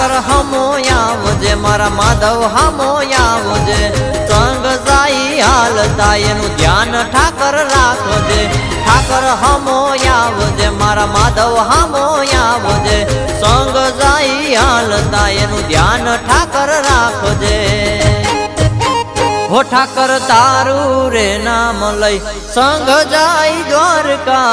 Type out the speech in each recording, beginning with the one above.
ઠાકર હમો આવજે મારા માધવ હમો આવજે સંગ જાય હાલતા એનું ધ્યાન ઠાકર રાખજે ઠાકર હમો આવજે મારા માધવ હમો આવજે સંગ જાય હાલતા એનું ધ્યાન ઠાકર રાખજે હો ઠાકર તારું રે નામ લઈ સંગ જાય દ્વારકા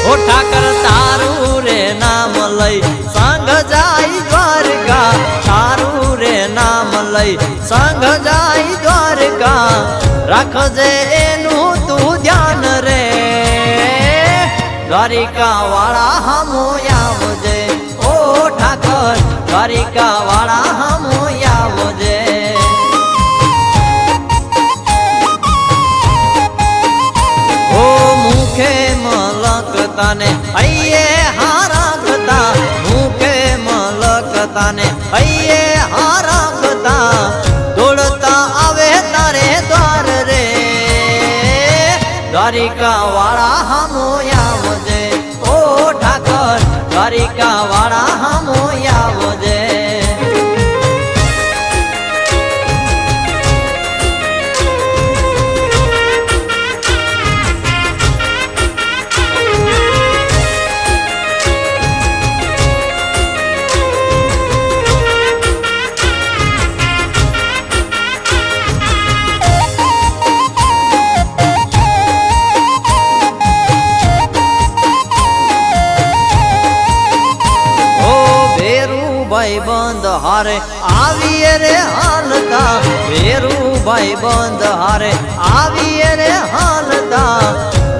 હો ઠાકર તારું રે નામ લઈ સંગ જાય દ્વારકા તારું રે નામ લઈ સંગ જાય દ્વારકા રાખજે એનું તું ધ્યાન રે દ્વારિકા વાળા હમો આવજે ઓ ઠાકર દ્વારિકા વાળા હમો આવજે ઓ મુખે મલકતાને હૈયે હારાખતા મુખે મલકતાને હૈયે હારાખતા દોડતા આવે તારે દ્વાર રે દ્વારિકા વાળા હમો આવજે ઓ ઠાકર દ્વારિકા વાળા હમો આવજે ભાઈ બંધ હારે આવીએ રે હાલતા વેરું ભાઈ બંધ હારે આવીએ રે હાલતા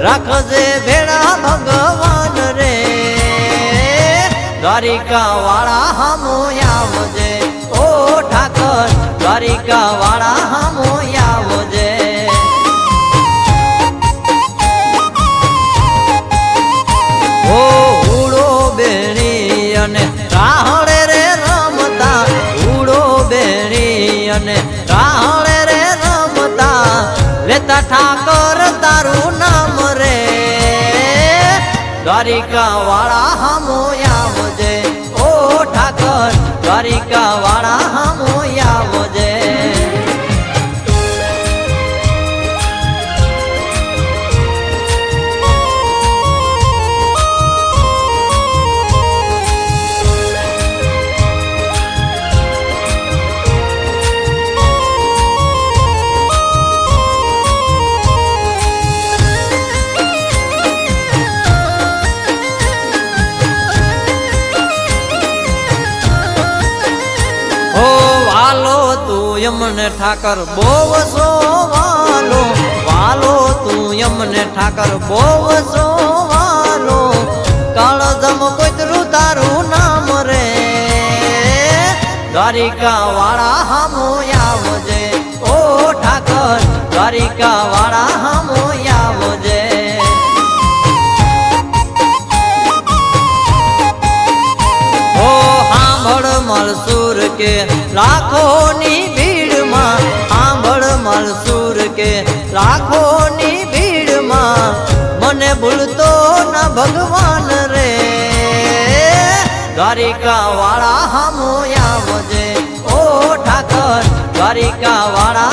રાખજે ભેળા ભગવાન રે દ્વારિકા વાળા હમો આવજે ઓ ઠાકર દ્વારિકા વાળા હમો આવજે ઓ ઉડો બેણી અને રાહડે અને રાહળે રે રમતા લેતા ઠાકર તારું નામ રે દ્વારિકા વાળા હમો આવજે ઓ ઠાકર દ્વારિકા વાળા હમો આવજે યમને ઠાકર બોવ સો વાલો વાલો તું યમને ઠાકર બોવ સો વાલો કાળજમ કોતરું તારું નામ રે દ્વારિકા વાળા હમો આવજે ઓ ઠાકર દ્વારિકા વાળા હમો આવજે ઓ સાંભળ મળસુર કે લાખોની ભીડમાં સાંભળ મળસુર કે લાખોની ભીડમાં મને ભૂલતો ના ભગવાન રે દ્વારિકા વાળા હમો આવજે ઓ ઠાકર દ્વારિકા વાળા